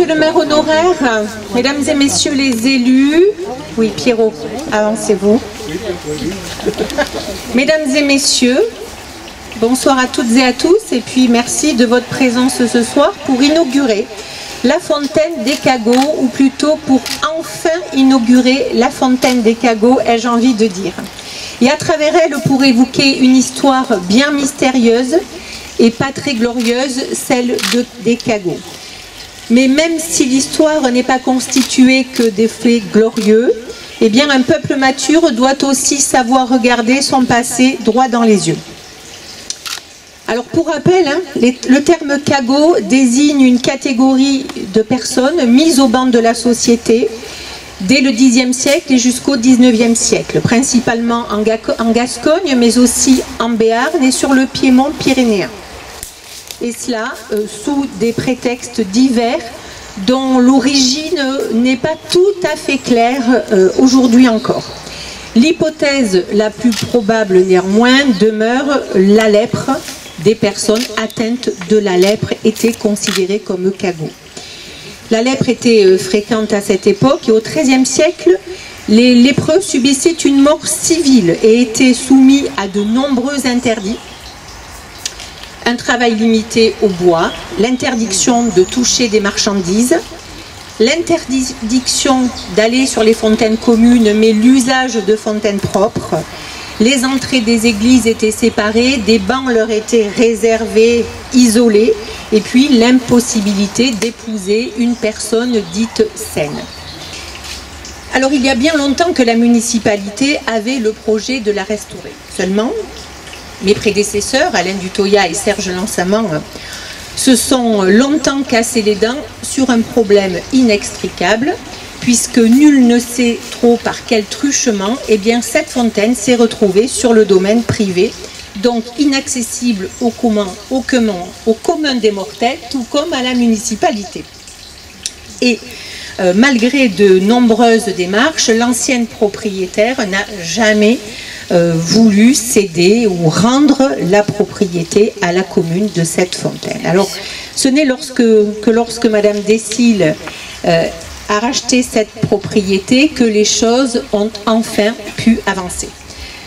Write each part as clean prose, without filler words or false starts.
Monsieur le maire honoraire, mesdames et messieurs les élus, oui Pierrot, avancez-vous. Mesdames et messieurs, bonsoir à toutes et à tous et puis merci de votre présence ce soir pour inaugurer la fontaine des Cagots, ou plutôt pour enfin inaugurer la fontaine des Cagots, ai-je envie de dire. Et à travers elle pour évoquer une histoire bien mystérieuse et pas très glorieuse, celle des Cagots. Mais même si l'histoire n'est pas constituée que des faits glorieux, eh bien un peuple mature doit aussi savoir regarder son passé droit dans les yeux. Alors pour rappel, le terme Cagot désigne une catégorie de personnes mises au ban de la société dès le Xe siècle et jusqu'au XIXe siècle, principalement en Gascogne, mais aussi en Béarn et sur le piémont pyrénéen. Et cela sous des prétextes divers dont l'origine n'est pas tout à fait claire aujourd'hui encore. L'hypothèse la plus probable néanmoins demeure la lèpre. Des personnes atteintes de la lèpre étaient considérées comme Cagots. La lèpre était fréquente à cette époque et au XIIIe siècle, les lépreux subissaient une mort civile et étaient soumis à de nombreux interdits. Un travail limité au bois, l'interdiction de toucher des marchandises, l'interdiction d'aller sur les fontaines communes, mais l'usage de fontaines propres. Les entrées des églises étaient séparées, des bancs leur étaient réservés, isolés, et puis l'impossibilité d'épouser une personne dite saine. Alors il y a bien longtemps que la municipalité avait le projet de la restaurer. Seulement, mes prédécesseurs, Alain Dutoya et Serge Lansamant, se sont longtemps cassés les dents sur un problème inextricable, puisque nul ne sait trop par quel truchement, eh bien cette fontaine s'est retrouvée sur le domaine privé, donc inaccessible au commun des mortels, tout comme à la municipalité. Et malgré de nombreuses démarches, l'ancienne propriétaire n'a jamais voulu céder ou rendre la propriété à la commune de cette fontaine. Alors, ce n'est que lorsque Madame Décile a racheté cette propriété que les choses ont enfin pu avancer.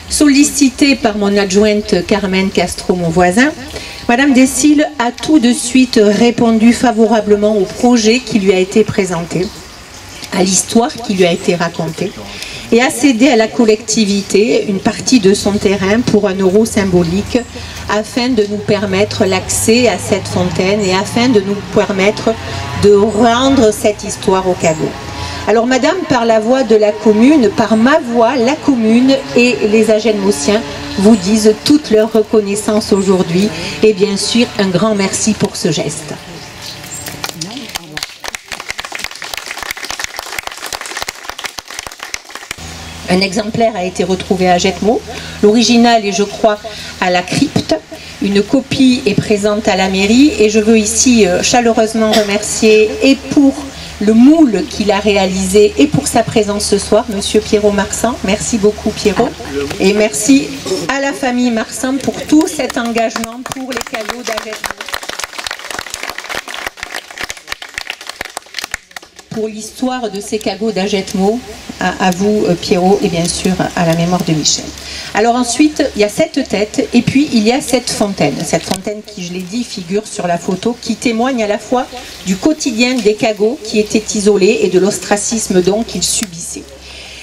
Sollicitée par mon adjointe Carmen Castro, mon voisin, Madame Décile a tout de suite répondu favorablement au projet qui lui a été présenté, à l'histoire qui lui a été racontée, et a cédé à la collectivité une partie de son terrain pour un euro symbolique afin de nous permettre l'accès à cette fontaine et afin de nous permettre de rendre cette histoire aux Cagots. Alors madame, par la voix de la commune, par ma voix, la commune et les Agenmosiens vous disent toute leur reconnaissance aujourd'hui et bien sûr un grand merci pour ce geste. Un exemplaire a été retrouvé à Jetmo. L'original est, je crois, à la crypte. Une copie est présente à la mairie et je veux ici chaleureusement remercier et pour le moule qu'il a réalisé et pour sa présence ce soir, Monsieur Pierrot Marsan. Merci beaucoup Pierrot. Et merci à la famille Marsan pour tout cet engagement pour les Cagots d'Agetmo. Pour l'histoire de ces Cagots d'Agetmo, à vous Pierrot et bien sûr à la mémoire de Michel. Alors ensuite, il y a cette tête et puis il y a cette fontaine. Cette fontaine qui, je l'ai dit, figure sur la photo, qui témoigne à la fois du quotidien des Cagots qui étaient isolés et de l'ostracisme donc qu'ils subissaient.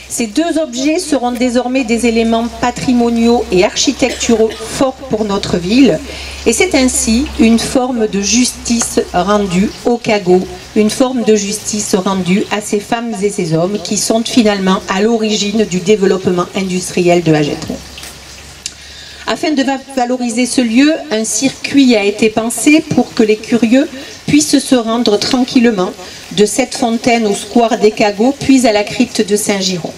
Ces deux objets seront désormais des éléments patrimoniaux et architecturaux forts pour notre ville. Et c'est ainsi une forme de justice rendue aux Cagots, une forme de justice rendue à ces femmes et ces hommes qui sont finalement à l'origine du développement industriel de Agetmo. Afin de valoriser ce lieu, un circuit a été pensé pour que les curieux puissent se rendre tranquillement de cette fontaine au square des Cagots, puis à la crypte de Saint-Giron.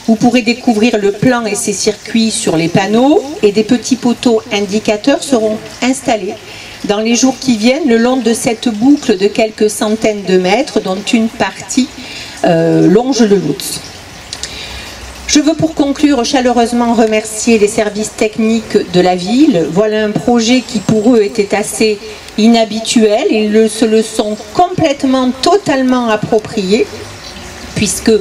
Vous pourrez découvrir le plan et ses circuits sur les panneaux et des petits poteaux indicateurs seront installés dans les jours qui viennent le long de cette boucle de quelques centaines de mètres dont une partie longe le Louts. Je veux pour conclure chaleureusement remercier les services techniques de la ville. Voilà un projet qui pour eux était assez inhabituels. Ils se le sont complètement, totalement appropriés, puisque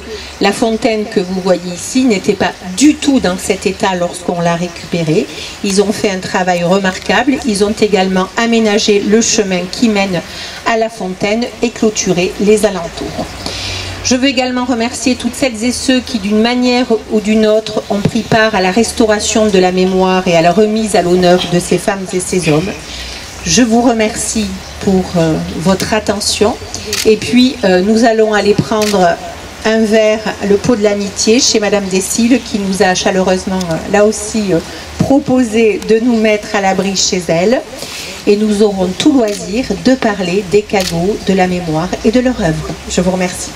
la fontaine que vous voyez ici n'était pas du tout dans cet état lorsqu'on l'a récupérée. Ils ont fait un travail remarquable. Ils ont également aménagé le chemin qui mène à la fontaine et clôturé les alentours. Je veux également remercier toutes celles et ceux qui, d'une manière ou d'une autre, ont pris part à la restauration de la mémoire et à la remise à l'honneur de ces femmes et ces hommes. Je vous remercie pour votre attention. Et puis, nous allons aller prendre un verre, le pot de l'amitié, chez Madame Descilles, qui nous a chaleureusement, là aussi, proposé de nous mettre à l'abri chez elle. Et nous aurons tout loisir de parler des cadeaux, de la mémoire et de leur œuvre. Je vous remercie.